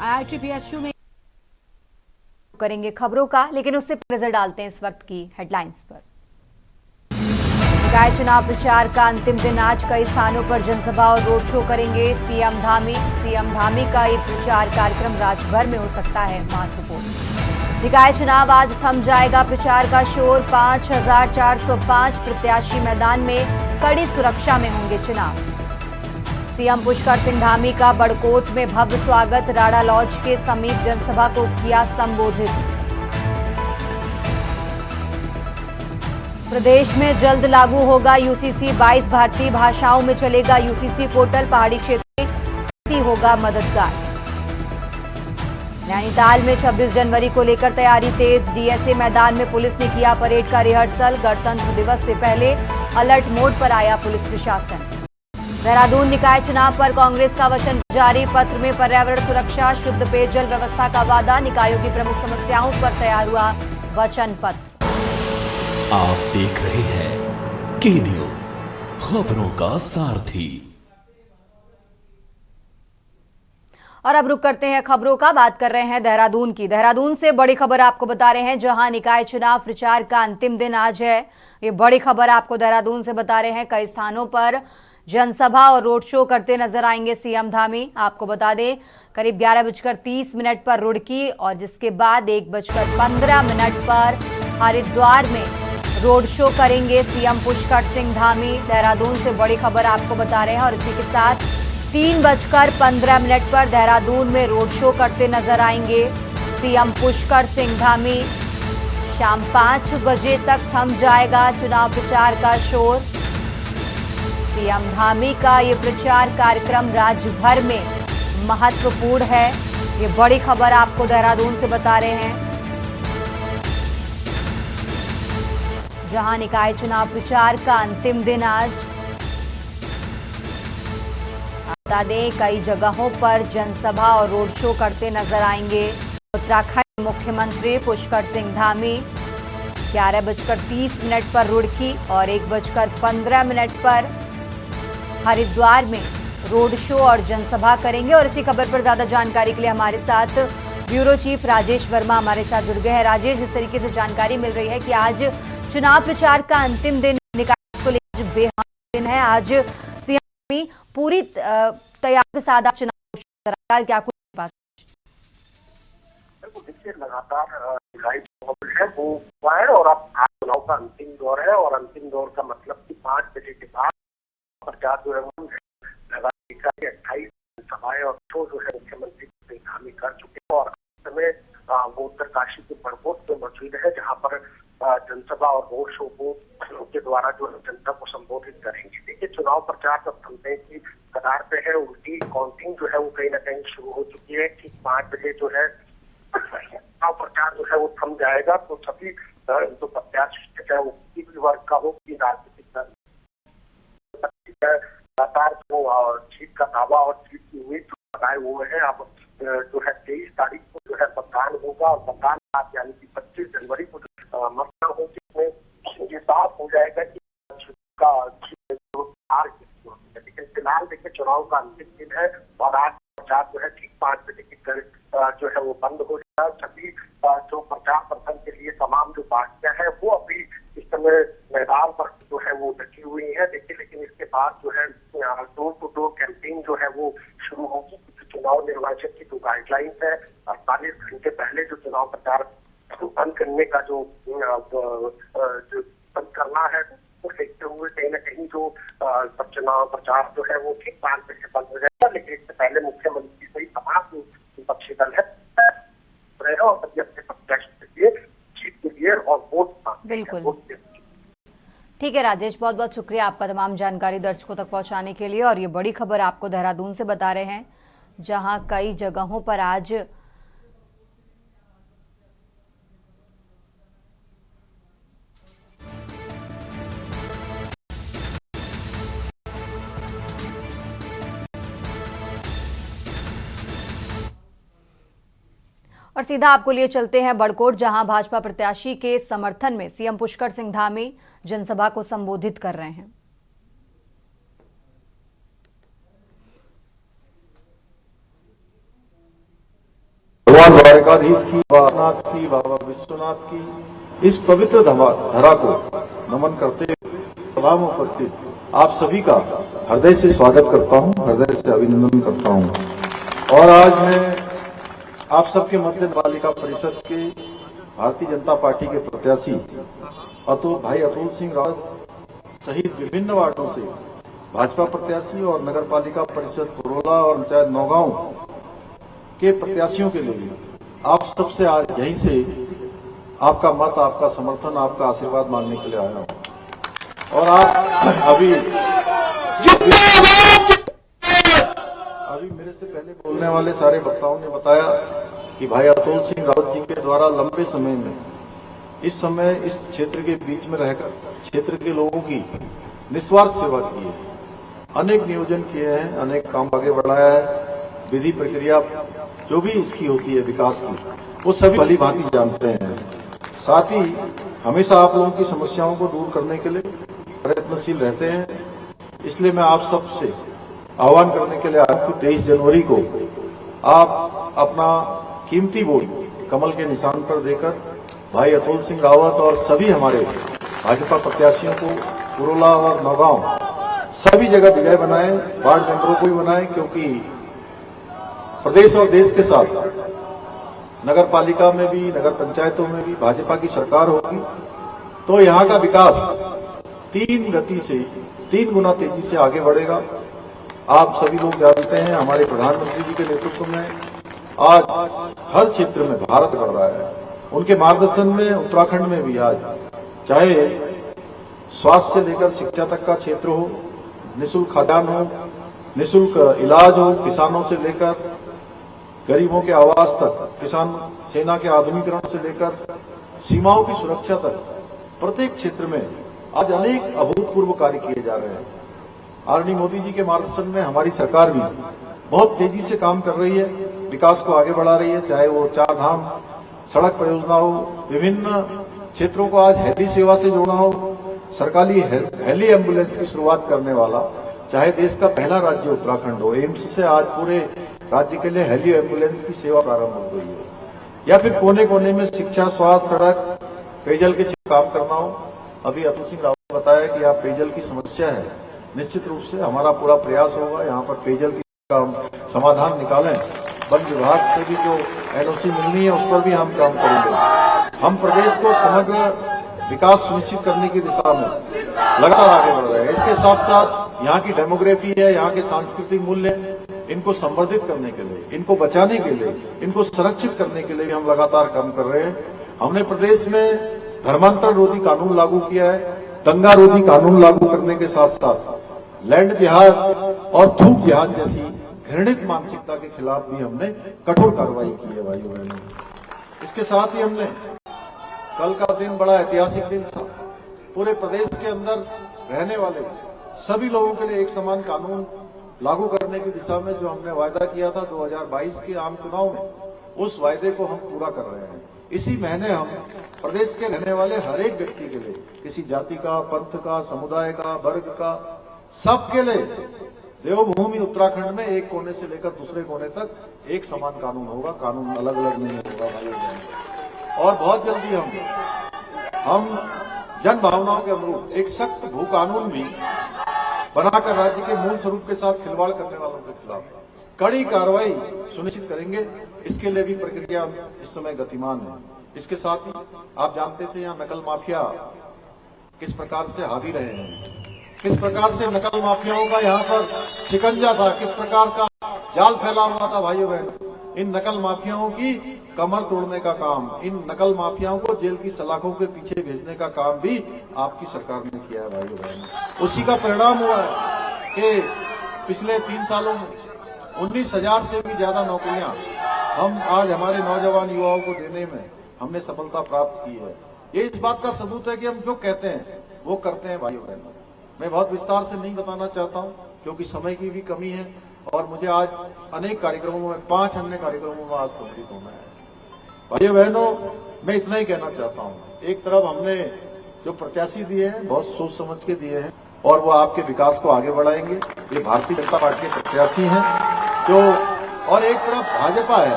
IITPSU में करेंगे खबरों का, लेकिन उससे नजर डालते हैं इस वक्त की हेडलाइंस पर। निकाय चुनाव प्रचार का अंतिम दिन, आज कई स्थानों पर जनसभा और रोड शो करेंगे सीएम धामी का ये प्रचार कार्यक्रम राज्य भर में हो सकता है महत्वपूर्ण। निकाय चुनाव आज थम जाएगा प्रचार का शोर, 5405 प्रत्याशी मैदान में, कड़ी सुरक्षा में होंगे चुनाव। सीएम पुष्कर सिंह धामी का बड़कोट में भव्य स्वागत, राड़ा लॉज के समीप जनसभा को किया संबोधित। प्रदेश में जल्द लागू होगा यूसीसी, 22 भारतीय भाषाओं में चलेगा यूसीसी पोर्टल, पहाड़ी क्षेत्र में सीसी होगा मददगार। नैनीताल में 26 जनवरी को लेकर तैयारी तेज, डीएसए मैदान में पुलिस ने किया परेड का रिहर्सल, गणतंत्र दिवस से पहले अलर्ट मोड पर आया पुलिस प्रशासन। देहरादून निकाय चुनाव पर कांग्रेस का वचन जारी, पत्र में पर्यावरण सुरक्षा, शुद्ध पेयजल व्यवस्था का वादा, निकायों की प्रमुख समस्याओं पर तैयार हुआ वचन पत्र। आप देख रहे हैं के न्यूज, खबरों का सारथी। और अब रुक करते हैं खबरों का, बात कर रहे हैं देहरादून की। देहरादून से बड़ी खबर आपको बता रहे हैं, जहां निकाय चुनाव प्रचार का अंतिम दिन आज है। ये बड़ी खबर आपको देहरादून से बता रहे हैं, कई स्थानों पर जनसभा और रोड शो करते नजर आएंगे सीएम धामी। आपको बता दें, करीब 11:30 पर रुड़की और जिसके बाद 1:15 पर हरिद्वार में रोड शो करेंगे सीएम पुष्कर सिंह धामी। देहरादून से बड़ी खबर आपको बता रहे हैं। और इसी के साथ 3:15 पर देहरादून में रोड शो करते नजर आएंगे सीएम पुष्कर सिंह धामी। शाम 5 बजे तक थम जाएगा चुनाव प्रचार का शोर। सीएम धामी का ये प्रचार कार्यक्रम राज्य भर में महत्वपूर्ण है। ये बड़ी खबर आपको देहरादून से बता रहे हैं, जहां निकाय चुनाव प्रचार का अंतिम दिन आज। बता दें, कई जगहों पर जनसभा और रोड शो करते नजर आएंगे उत्तराखंड मुख्यमंत्री पुष्कर सिंह धामी। 11:30 पर रुड़की और 1:15 पर हरिद्वार में रोड शो और जनसभा करेंगे। और इसी खबर पर ज्यादा जानकारी के लिए हमारे साथ ब्यूरो चीफ राजेश वर्मा हमारे साथ जुड़ गए हैं। राजेश, इस तरीके से जानकारी मिल रही है कि आज चुनाव प्रचार का अंतिम दिन, निकाय को लेकर बेहद दिन है, आज सीएम पूरी तैयारी के साथ चुनाव क्या कुछ पास? देखिए, लगातार निकाय है वो हुआ है और अब चुनाव का अंतिम दौर है। और अंतिम दौर का मतलब कि 5 बजे के बाद प्रचार जो है वो 28 सभाएं और शो जो है मुख्यमंत्री सिंह धामी कर चुके हैं। और इस समय वो उत्तरकाशी के बड़कोट में मौजूद है, जहाँ पर जनसभा और रोड शो को उनके द्वारा जो जनता को संबोधित करेंगे। देखिए, चुनाव प्रचार जब थमने की कतार पे है, उल्टी काउंटिंग जो है वो कहीं ना कहीं शुरू हो चुकी है। ठीक 5 बजे जो है चुनाव प्रचार जो है वो थम जाएगा। तो सभी जो प्रत्याशी चाहे वो किसी भी वर्ग का हो, कि राजनीतिक लगातार जो जीत का दावा और जीत की उम्मीद लगाए हुए हैं। अब जो है 23 तारीख को जो है मतदान होगा और मतदान यानी कि 25 जनवरी को मतदान हो, जिसमें ये साफ हो जाएगा कि लेकिन फिलहाल देखिए, चुनाव का अंतिम दिन है और आज प्रचार जो है ठीक 5 बजे के करीब जो है वो बंद हो जाएगा। सभी जो प्रचार प्रथम के लिए तमाम जो पार्टियां हैं वो अभी इस समय मैदान पर जो है वो डटी हुई है। देखिए, लेकिन इसके बाद जो है डोर टू डोर कैंपेन जो है वो शुरू होगी। चुनाव निर्वाचन की जो गाइडलाइंस है, 48 घंटे पहले जो चुनाव प्रचार बंद करने का जो बंद करना है, वो देखते हुए कहीं ना कहीं जो चुनाव प्रचार जो है वो ठीक 5 बजे बंद हो जाएगा। लेकिन इससे पहले मुख्यमंत्री सही तमाम जो विपक्षी दल है और अपने प्रत्याशी के लिए, जीत के लिए और वोट बिल्कुल ठीक है राजेश, बहुत बहुत शुक्रिया आपका तमाम जानकारी दर्शकों तक पहुंचाने के लिए। और ये बड़ी खबर आपको देहरादून से बता रहे हैं, जहां कई जगहों पर आज और सीधा आपको लिए चलते हैं बड़कोट, जहां भाजपा प्रत्याशी के समर्थन में सीएम पुष्कर सिंह धामी जनसभा को संबोधित कर रहे हैं। द्वारकाधीश की, बाबा की, बाबा विश्वनाथ की इस पवित्र धरा को नमन करते हुए सभा में उपस्थित आप सभी का हृदय से स्वागत करता हूं, हृदय से अभिनंदन करता हूं। और आज मैं आप सबके मध्य बालिका परिषद के भारतीय जनता पार्टी के प्रत्याशी भाई अतुल सिंह रावत सहित विभिन्न वार्डों से भाजपा प्रत्याशी और नगर पालिका परिषद पुरोला और पंचायत नौगांव के प्रत्याशियों के लिए आप सबसे आज यहीं से आपका मत, आपका समर्थन, आपका आशीर्वाद मांगने के लिए आया हूं। और आप अभी मेरे से पहले बोलने वाले सारे वक्ताओं ने बताया कि भाई अतुल सिंह रावत जी के द्वारा लंबे समय में इस समय इस क्षेत्र के बीच में रहकर क्षेत्र के लोगों की निस्वार्थ सेवा की है, अनेक नियोजन किए हैं, अनेक काम आगे बढ़ाया है, विधि प्रक्रिया जो भी इसकी होती है विकास की, वो सभी भली भांति जानते हैं। साथ ही हमेशा आप लोगों की समस्याओं को दूर करने के लिए प्रयत्नशील रहते हैं। इसलिए मैं आप सबसे आह्वान करने के लिए आया कि 23 जनवरी को आप अपना कीमती वोट कमल के निशान पर देकर भाई अतुल सिंह रावत और सभी हमारे भाजपा प्रत्याशियों को पुरोला और नौगांव सभी जगह विजय बनाए, वार्ड मेंबरों को भी बनाए, क्योंकि प्रदेश और देश के साथ नगर पालिका में भी, नगर पंचायतों में भी भाजपा की सरकार होगी तो यहाँ का विकास 3 गुना तेजी से आगे बढ़ेगा। आप सभी लोग जानते हैं हमारे प्रधानमंत्री जी के नेतृत्व में आज हर क्षेत्र में भारत बढ़ रहा है। उनके मार्गदर्शन में उत्तराखंड में भी आज चाहे स्वास्थ्य से लेकर शिक्षा तक का क्षेत्र हो, निःशुल्क खाद्यान्न हो, निःशुल्क इलाज हो, किसानों से लेकर गरीबों के आवास तक, किसान सेना के आधुनिकीकरण से लेकर सीमाओं की सुरक्षा तक, प्रत्येक क्षेत्र में आज अनेक अभूतपूर्व कार्य किए जा रहे हैं। आदरणीय मोदी जी के मार्गदर्शन में हमारी सरकार भी बहुत तेजी से काम कर रही है, विकास को आगे बढ़ा रही है, चाहे वो 4 धाम सड़क परियोजना हो, विभिन्न क्षेत्रों को आज हेली सेवा से जोड़ना हो, सरकारी हेली एम्बुलेंस की शुरुआत करने वाला, चाहे देश का पहला राज्य उत्तराखंड हो, एम्स से आज पूरे राज्य के लिए हेली एम्बुलेंस की सेवा प्रारंभ हो गई है, या फिर कोने कोने में शिक्षा, स्वास्थ्य, सड़क, पेयजल के काम करना हो। अभी अतुल सिंह रावत ने बताया कि आप पेयजल की समस्या है, निश्चित रूप से हमारा पूरा प्रयास होगा यहाँ पर पेयजल की समाधान निकालें। वन विभाग से भी जो एनओसी मिलनी है उस पर भी हम काम करेंगे। हम प्रदेश को समग्र विकास सुनिश्चित करने की दिशा में लगातार आगे बढ़ रहे हैं। इसके साथ साथ यहाँ की डेमोग्राफी है, यहाँ के सांस्कृतिक मूल्य, इनको संवर्धित करने के लिए, इनको बचाने के लिए, इनको संरक्षित करने के लिए भी हम लगातार काम कर रहे हैं। हमने प्रदेश में धर्मांतरण रोधी कानून लागू किया है, दंगा रोधी कानून लागू करने के साथ साथ लैंड जिहाद और थूक जिहाद जैसी घृणित मानसिकता के खिलाफ भी हमने कठोर कार्रवाई की है भाइयों बहनों। इसके साथ ही हमने कल का दिन बड़ा ऐतिहासिक दिन था। पूरे प्रदेश के अंदर रहने वाले सभी लोगों के लिए एक समान कानून लागू करने की दिशा में जो हमने वायदा किया था 2022 के आम चुनाव में, उस वायदे को हम पूरा कर रहे हैं। इसी महीने हम प्रदेश के रहने वाले हर एक व्यक्ति के लिए, किसी जाति का, पंथ का, समुदाय का, वर्ग का, सबके लिए देवभूमि उत्तराखंड में एक कोने से लेकर दूसरे कोने तक एक समान कानून होगा, कानून अलग अलग नहीं होगा। और बहुत जल्दी हम जन भावनाओं के अनुरूप एक सख्त भू कानून भी बनाकर राज्य के मूल स्वरूप के साथ खिलवाड़ करने वालों के खिलाफ कड़ी कार्रवाई सुनिश्चित करेंगे। इसके लिए भी प्रक्रिया इस समय गतिमान है। इसके साथ ही आप जानते थे यहाँ नकल माफिया किस प्रकार से हावी रहे हैं, किस प्रकार से नकल माफियाओं का यहाँ पर शिकंजा था, किस प्रकार का जाल फैला हुआ था भाइयों बहनों। इन नकल माफियाओं की कमर तोड़ने का काम, इन नकल माफियाओं को जेल की सलाखों के पीछे भेजने का काम भी आपकी सरकार ने किया है भाइयों बहनों। उसी का परिणाम हुआ है कि पिछले 3 सालों में 19,000 से भी ज्यादा नौकरियां हम आज हमारे नौजवान युवाओं को देने में हमने सफलता प्राप्त की है। ये इस बात का सबूत है कि हम जो कहते हैं वो करते हैं भाइयों बहनों। मैं बहुत विस्तार से नहीं बताना चाहता हूं क्योंकि समय की भी कमी है और मुझे आज अनेक कार्यक्रमों में 5 अन्य कार्यक्रमों में आज सम्मिलित होना है। भाइयों बहनों, मैं इतना ही कहना चाहता हूं। एक तरफ हमने जो प्रत्याशी दिए हैं बहुत सोच समझ के दिए हैं और वो आपके विकास को आगे बढ़ाएंगे। ये भारतीय जनता पार्टी के प्रत्याशी हैं जो, और एक तरफ भाजपा है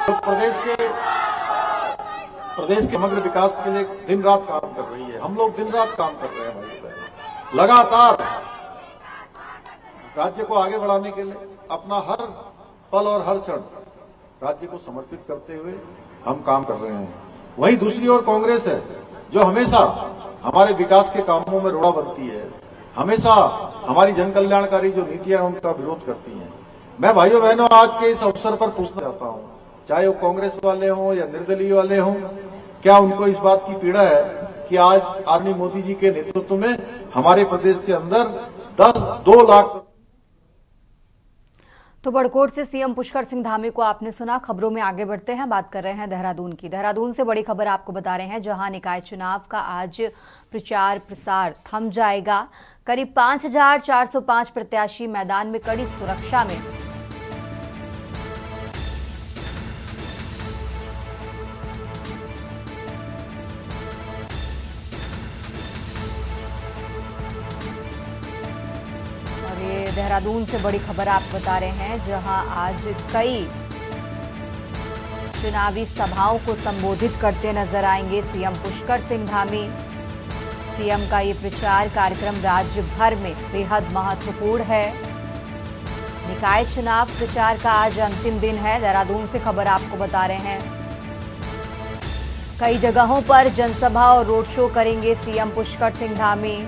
तो प्रदेश के समग्र विकास के लिए दिन रात काम कर रही है। हम लोग दिन रात काम कर रहे हैं भाई बहनों, लगातार राज्य को आगे बढ़ाने के लिए अपना हर पल और हर क्षण राज्य को समर्पित करते हुए हम काम कर रहे हैं। वहीं दूसरी ओर कांग्रेस है जो हमेशा हमारे विकास के कामों में रोड़ा बनती है, हमेशा हमारी जन कल्याणकारी जो नीतियां हैं उनका विरोध करती हैं। मैं भाइयों बहनों आज के इस अवसर पर पूछना चाहता हूं, चाहे वो कांग्रेस वाले हों या निर्दलीय वाले हों, क्या उनको इस बात की पीड़ा है कि आज आदरणीय मोदी जी के नेतृत्व में हमारे प्रदेश के अंदर 2 लाख। तो बड़कोट से सीएम पुष्कर सिंह धामी को आपने सुना। खबरों में आगे बढ़ते हैं, बात कर रहे हैं देहरादून की। देहरादून से बड़ी खबर आपको बता रहे हैं, जहां निकाय चुनाव का आज प्रचार प्रसार थम जाएगा। करीब 5405 प्रत्याशी मैदान में कड़ी सुरक्षा में। देहरादून से बड़ी खबर आप बता रहे हैं, जहां आज कई चुनावी सभाओं को संबोधित करते नजर आएंगे सीएम पुष्कर सिंह धामी। सीएम का ये प्रचार कार्यक्रम राज्य भर में बेहद महत्वपूर्ण है। निकाय चुनाव प्रचार का आज अंतिम दिन है। देहरादून से खबर आपको बता रहे हैं, कई जगहों पर जनसभा और रोड शो करेंगे सीएम पुष्कर सिंह धामी।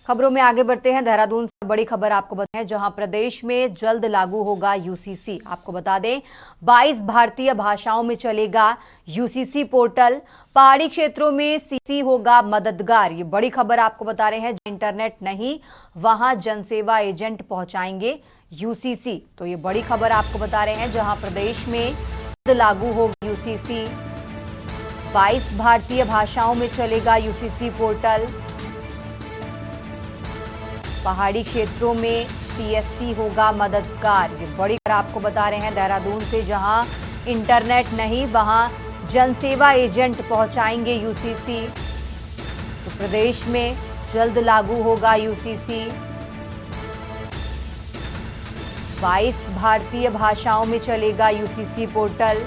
खबरों में आगे बढ़ते हैं। देहरादून से बड़ी खबर आपको बताएं, जहां प्रदेश में जल्द लागू होगा यूसीसी। आपको बता दें 22 भारतीय भाषाओं में चलेगा यूसीसी पोर्टल। पहाड़ी क्षेत्रों में सीसी होगा मददगार। ये बड़ी खबर आपको बता रहे हैं, इंटरनेट नहीं वहां जनसेवा एजेंट पहुंचाएंगे यूसीसी। तो ये बड़ी खबर आपको बता रहे हैं, जहां प्रदेश में जल्द लागू होगा यूसीसी। 22 भारतीय भाषाओं में चलेगा यूसीसी पोर्टल। पहाड़ी क्षेत्रों में सीएससी होगा मददगार। ये बड़ी खबर आपको बता रहे हैं देहरादून से, जहां इंटरनेट नहीं वहां जनसेवा एजेंट पहुंचाएंगे यूसीसी। तो प्रदेश में जल्द लागू होगा यूसीसी। 22 भारतीय भाषाओं में चलेगा यूसीसी पोर्टल।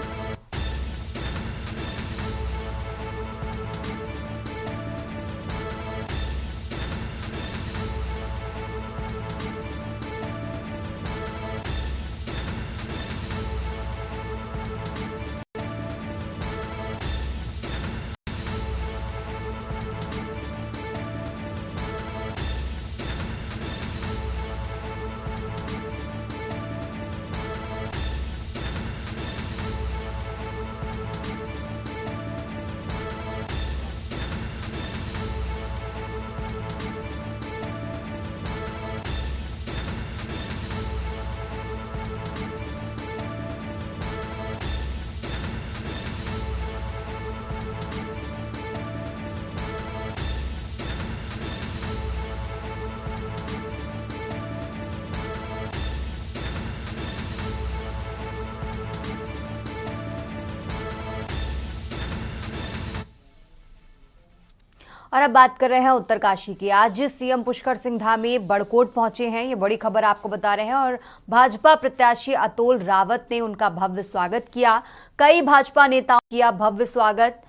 और अब बात कर रहे हैं उत्तरकाशी की। आज सीएम पुष्कर सिंह धामी बड़कोट पहुंचे हैं, ये बड़ी खबर आपको बता रहे हैं। और भाजपा प्रत्याशी अतुल रावत ने उनका भव्य स्वागत किया। कई भाजपा नेताओं किया भव्य स्वागत।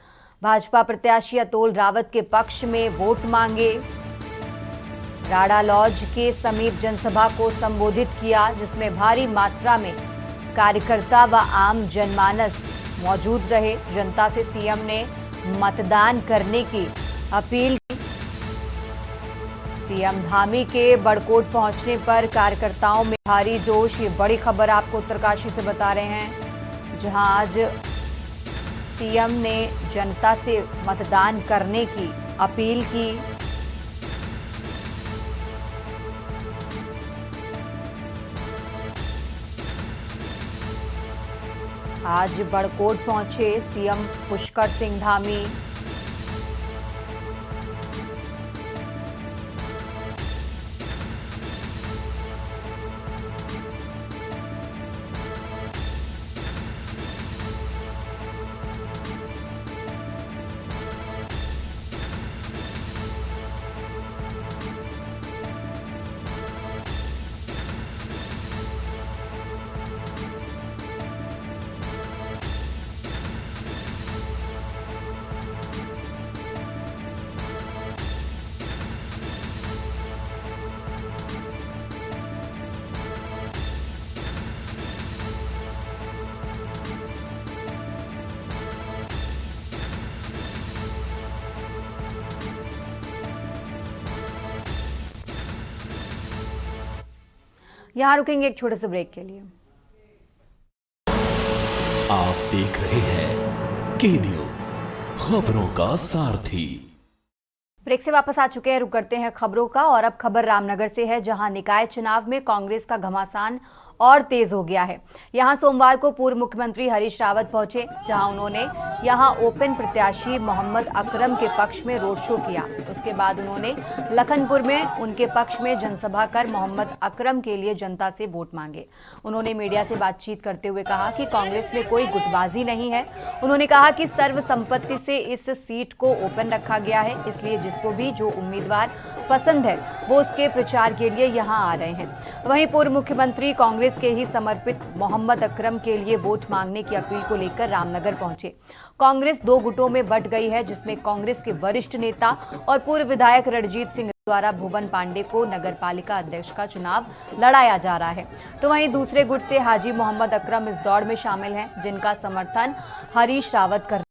भाजपा प्रत्याशी अतुल रावत के पक्ष में वोट मांगे। राड़ा लॉज के समीप जनसभा को संबोधित किया, जिसमें भारी मात्रा में कार्यकर्ता व आम जनमानस मौजूद रहे। जनता से सीएम ने मतदान करने की अपील की। सीएम धामी के बड़कोट पहुंचने पर कार्यकर्ताओं में भारी जोश। ये बड़ी खबर आपको उत्तरकाशी से बता रहे हैं, जहां आज सीएम ने जनता से मतदान करने की अपील की। आज बड़कोट पहुंचे सीएम पुष्कर सिंह धामी। यहाँ रुकेंगे एक छोटे से ब्रेक के लिए। आप देख रहे हैं के न्यूज, खबरों का सारथी। ब्रेक से वापस आ चुके हैं, रुक करते हैं खबरों का। और अब खबर रामनगर से है, जहां निकाय चुनाव में कांग्रेस का घमासान और तेज हो गया है। यहां सोमवार को पूर्व मुख्यमंत्री हरीश रावत पहुंचे, जहां उन्होंने यहां ओपन प्रत्याशी मोहम्मद अकरम के पक्ष में रोड शो किया। उसके बाद उन्होंने लखनपुर में उनके पक्ष में जनसभा कर मोहम्मद अकरम के लिए जनता से वोट मांगे। उन्होंने मीडिया से बातचीत करते हुए कहा कि कांग्रेस में कोई गुटबाजी नहीं है। उन्होंने कहा कि सर्वसम्मति से इस सीट को ओपन रखा गया है, इसलिए जिसको भी जो उम्मीदवार पसंद है वो उसके प्रचार के लिए यहां आ रहे हैं। वहीं पूर्व मुख्यमंत्री कांग्रेस के ही समर्पित मोहम्मद अकरम के लिए वोट मांगने की अपील को लेकर रामनगर पहुंचे। कांग्रेस दो गुटों में बंट गई है, जिसमें कांग्रेस के वरिष्ठ नेता और पूर्व विधायक रणजीत सिंह द्वारा भुवन पांडे को नगरपालिका अध्यक्ष का चुनाव लड़ाया जा रहा है, तो वहीं दूसरे गुट से हाजी मोहम्मद अकरम इस दौड़ में शामिल हैं, जिनका समर्थन हरीश रावत कर।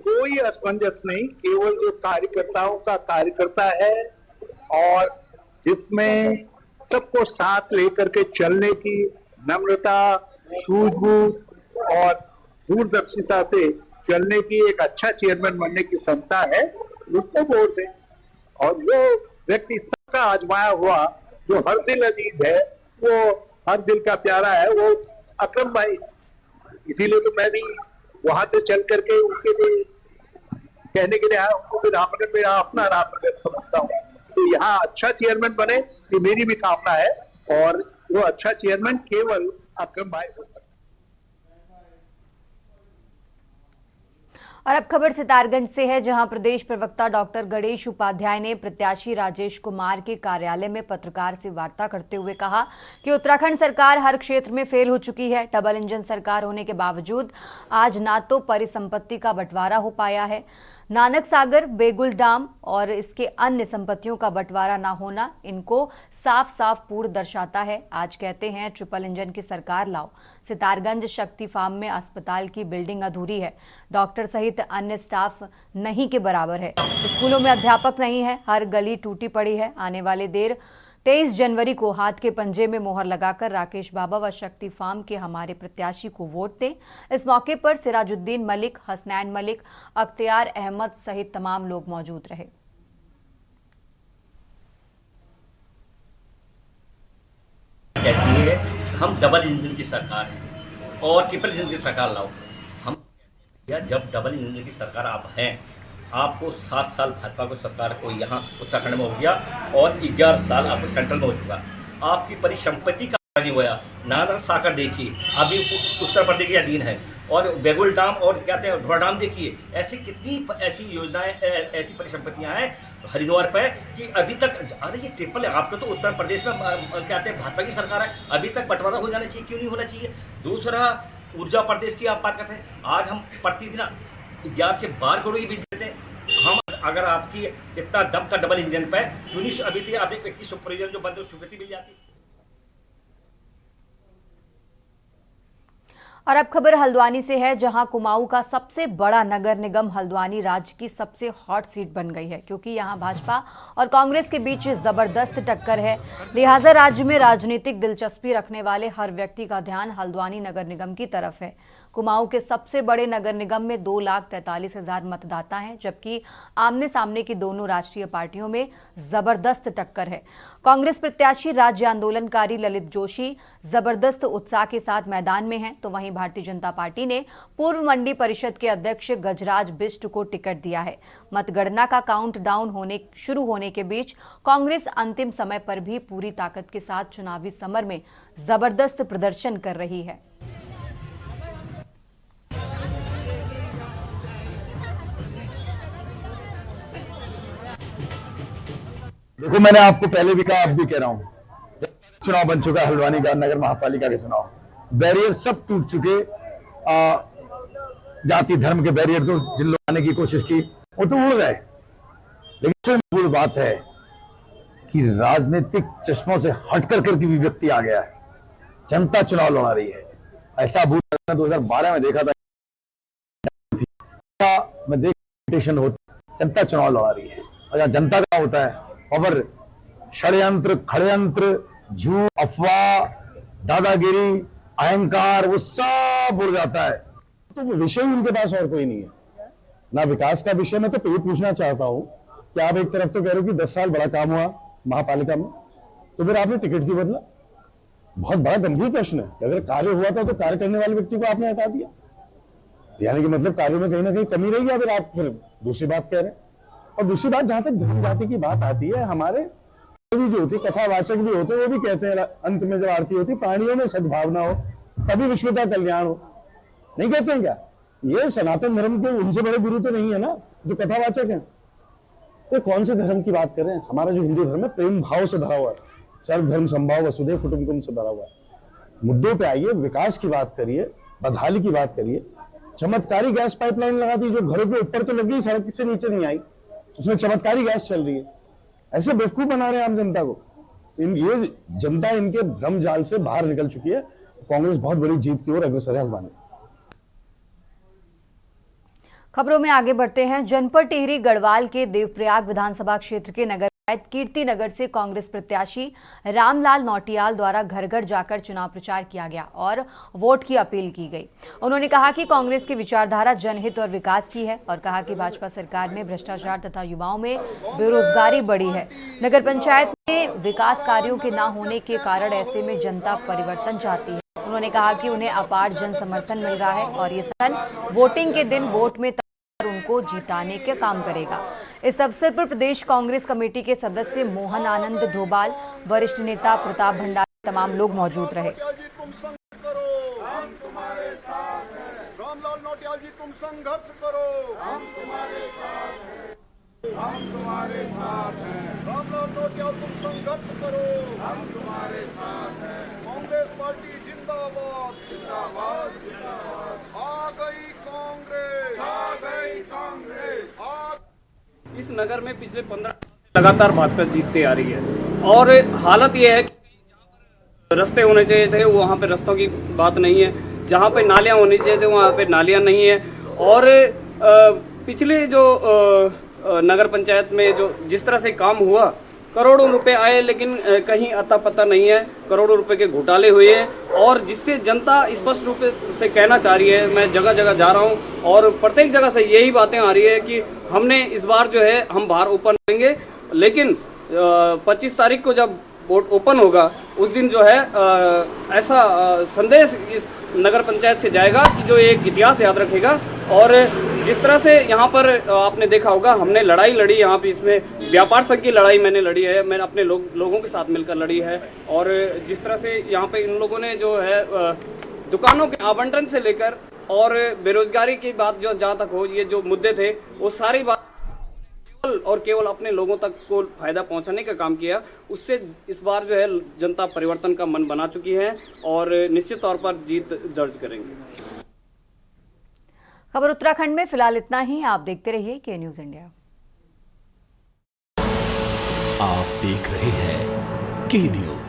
कोई असमंजस नहीं, केवल जो कार्यकर्ताओं का कार्यकर्ता है और जिसमें सबको साथ लेकर के चलने की नम्रता, सूझबूझ और दूरदर्शिता से चलने की एक अच्छा चेयरमैन बनने की क्षमता है, उसको वोट दें। और जो व्यक्ति सबका आजमाया हुआ, जो हर दिल अजीज है, वो हर दिल का प्यारा है, वो अकरम भाई। इसीलिए तो मैं भी वहां से चल करके उनके लिए कहने के लिए आया। उनको भी रामनगर मेरा अपना रामनगर समझता हूँ, तो यहाँ अच्छा चेयरमैन बने, ये मेरी भी कामना है। और वो अच्छा चेयरमैन केवल अकरम भाई हो सकते। और अब खबर सितारगंज से है, जहां प्रदेश प्रवक्ता डॉक्टर गणेश उपाध्याय ने प्रत्याशी राजेश कुमार के कार्यालय में पत्रकार से वार्ता करते हुए कहा कि उत्तराखंड सरकार हर क्षेत्र में फेल हो चुकी है। डबल इंजन सरकार होने के बावजूद आज ना तो परिसंपत्ति का बंटवारा हो पाया है, नानक सागर, बेगुल डाम और इसके अन्य संपत्तियों का बंटवारा ना होना इनको साफ साफ पूर्ण दर्शाता है। आज कहते हैं ट्रिपल इंजन की सरकार लाओ। सितारगंज शक्ति फार्म में अस्पताल की बिल्डिंग अधूरी है, डॉक्टर सहित अन्य स्टाफ नहीं के बराबर है, स्कूलों में अध्यापक नहीं है, हर गली टूटी पड़ी है। आने वाले देर 23 जनवरी को हाथ के पंजे में मोहर लगाकर राकेश बाबा व शक्ति फार्म के हमारे प्रत्याशी को वोट दें। इस मौके पर सिराजुद्दीन मलिक, हसनैन मलिक, अख्तियार अहमद सहित तमाम लोग मौजूद रहे। कहती है हम डबल इंजन की सरकार है और ट्रिपल इंजन की सरकार लाओ। हम जब डबल इंजन की सरकार आप हैं, आपको 7 साल भाजपा को सरकार को यहाँ उत्तराखंड में हो गया और 11 साल आपको सेंट्रल में हो चुका। आपकी परिसंपत्ति का नहीं हुआ। नानक सागर देखिए, अभी उत्तर प्रदेश के अधीन है, और बेगुल डाम और कहते हैं ढोरा डाम देखिए। ऐसी कितनी ऐसी योजनाएं, ऐसी परिसंपत्तियां हैं हरिद्वार पे कि अभी तक, अरे ये ट्रिपल है, आपको तो उत्तर प्रदेश में कहते हैं भाजपा की सरकार है, अभी तक बंटवारा हो जाना चाहिए, क्यों नहीं होना चाहिए। दूसरा, ऊर्जा प्रदेश की आप बात करते हैं, आज हम प्रतिदिन 11 से 12 करोड़ की बिजली देते हैं। हम अगर आपकी इतना दम था डबल इंजन पे, क्यों नहीं अभी थी आप 21 सुपर जो बंद है स्वीकृति मिल जाती। और अब खबर हल्द्वानी से है, जहां कुमाऊं का सबसे बड़ा नगर निगम हल्द्वानी राज्य की सबसे हॉट सीट बन गई है, क्योंकि यहां भाजपा और कांग्रेस के बीच जबरदस्त टक्कर है। लिहाजा राज्य में राजनीतिक दिलचस्पी रखने वाले हर व्यक्ति का ध्यान हल्द्वानी नगर निगम की तरफ है। कुमाऊं के सबसे बड़े नगर निगम में 2,43,000 मतदाता हैं, जबकि आमने सामने की दोनों राष्ट्रीय पार्टियों में जबरदस्त टक्कर है। कांग्रेस प्रत्याशी राज्य आंदोलनकारी ललित जोशी जबरदस्त उत्साह के साथ मैदान में हैं, तो वहीं भारतीय जनता पार्टी ने पूर्व मंडी परिषद के अध्यक्ष गजराज बिष्ट को टिकट दिया है। मतगणना का काउंटडाउन शुरू होने के बीच कांग्रेस अंतिम समय पर भी पूरी ताकत के साथ चुनावी समर में जबरदस्त प्रदर्शन कर रही है। देखो, मैंने आपको पहले भी कहा, अब भी कह रहा हूं, चुनाव बन चुका है हल्द्वानी का, नगर महापालिका के चुनाव, बैरियर सब टूट चुके। जाति धर्म के बैरियर तो जिन लोगों ने आने की कोशिश की वो तो उड़ गए, लेकिन मूल बात है कि राजनीतिक चश्मों से हट कर भी व्यक्ति आ गया है। जनता चुनाव लड़ा रही है। ऐसा भूल 2012 में देखा था, मैं जनता चुनाव लड़ा रही है, और जहां जनता का होता है और षड्यंत्र, खड़यंत्र, झूठ, अफवाह, दादागिरी, अहंकार, वो सब उड़ जाता है। तो वो विषय उनके पास और कोई नहीं है, ना विकास का विषय। मैं तो ये पूछना चाहता हूं कि आप एक तरफ तो कह रहे हो कि 10 साल बड़ा काम हुआ महापालिका में, तो फिर आपने टिकट क्यों बदला? बहुत बड़ा गंभीर प्रश्न है कि अगर कार्य हुआ था तो कार्य करने वाले व्यक्ति को आपने हटा दिया, यानी कि मतलब कार्यों में कहीं ना कहीं कमी रही है, फिर आप फिर दूसरी बात कह रहे हैं। और दूसरी बात, जहां तक धर्म जाति की बात आती है, हमारे जो होती कथावाचक भी होते हैं, वो भी कहते हैं अंत में जब आरती होती, प्राणियों में सद्भावना हो तभी विश्व का कल्याण हो, नहीं कहते हैं क्या? ये सनातन धर्म के उनसे बड़े गुरु तो नहीं है ना जो कथावाचक हैं। तो कौन से धर्म की बात कर रहे हैं? हमारा जो हिंदू धर्म है प्रेम भाव से भरा हुआ है, सर्व धर्म संभाव वसुधैव कुटुंबकम से भरा हुआ है। मुद्दों पे आइए, विकास की बात करिए, बदहाली की बात करिए। चमत्कारी गैस पाइपलाइन लगा दी जो घरों के ऊपर तो लग गई, सड़क से नीचे नहीं आई, उसमें चमत्कारी गैस चल रही है। ऐसे बेवकूफ बना रहे हैं आम जनता को। ये जनता इनके भ्रम जाल से बाहर निकल चुकी है। कांग्रेस बहुत बड़ी जीत की ओर अग्रसर है हल्द्वानी। खबरों में आगे बढ़ते हैं। जनपद टिहरी गढ़वाल के देवप्रयाग विधानसभा क्षेत्र के नगर कीर्ति नगर से कांग्रेस प्रत्याशी रामलाल नौटियाल द्वारा घर घर जाकर चुनाव प्रचार किया गया और वोट की अपील की गई। उन्होंने कहा कि कांग्रेस की विचारधारा जनहित और विकास की है और कहा कि भाजपा सरकार में भ्रष्टाचार तथा युवाओं में बेरोजगारी बढ़ी है। नगर पंचायत में विकास कार्यों के न होने के कारण ऐसे में जनता परिवर्तन चाहती है। उन्होंने कहा कि उन्हें अपार जन समर्थन मिल रहा है और ये सन वोटिंग के दिन वोट में उनको जिताने के काम करेगा। इस अवसर पर प्रदेश कांग्रेस कमेटी के सदस्य मोहन आनंद ढोबाल, वरिष्ठ नेता प्रताप भंडारी, तमाम लोग मौजूद रहे। रामलाल नौटियाल जी, तुम संघर्ष करो, हम तुम्हारे साथ हैं, हम तुम्हारे साथ हैं। रामलाल नौटियाल, तुम संघर्ष करो, हम तुम्हारे साथ हैं। कांग्रेस पार्टी जिंदाबाद, जिंदाबाद, जिंदाबाद। आ गई कांग्रेस, आ गई कांग्रेस। इस नगर में पिछले 15 लगातार भाजपा जीतती आ रही है और हालत ये है कि रास्ते होने चाहिए थे, वहाँ पे रास्तों की बात नहीं है। जहाँ पे नालियाँ होनी चाहिए थे वहाँ पे नालियाँ नहीं है। और पिछले जो नगर पंचायत में जो जिस तरह से काम हुआ, करोड़ों रुपए आए लेकिन कहीं अता पता नहीं है। करोड़ों रुपए के घोटाले हुए हैं और जिससे जनता स्पष्ट रूप से कहना चाह रही है। मैं जगह जगह जा रहा हूं और प्रत्येक जगह से यही बातें आ रही है कि हमने इस बार जो है हम बाहर ओपन करेंगे, लेकिन 25 तारीख को जब वोट ओपन होगा उस दिन जो है ऐसा संदेश इस नगर पंचायत से जाएगा कि जो एक इतिहास याद रखेगा। और जिस तरह से यहाँ पर आपने देखा होगा, हमने लड़ाई लड़ी यहाँ पे, इसमें व्यापार संघ की लड़ाई मैंने लड़ी है, मैंने अपने लोगों के साथ मिलकर लड़ी है। और जिस तरह से यहाँ पे इन लोगों ने जो है दुकानों के आवंटन से लेकर और बेरोजगारी की बात जो जहाँ तक हो, ये जो मुद्दे थे वो सारी बात और केवल अपने लोगों तक को फायदा पहुंचाने का काम किया। उससे इस बार जो है जनता परिवर्तन का मन बना चुकी है और निश्चित तौर पर जीत दर्ज करेंगे। खबर उत्तराखंड में फिलहाल इतना ही। आप देखते रहिए के न्यूज इंडिया। आप देख रहे हैं के न्यूज।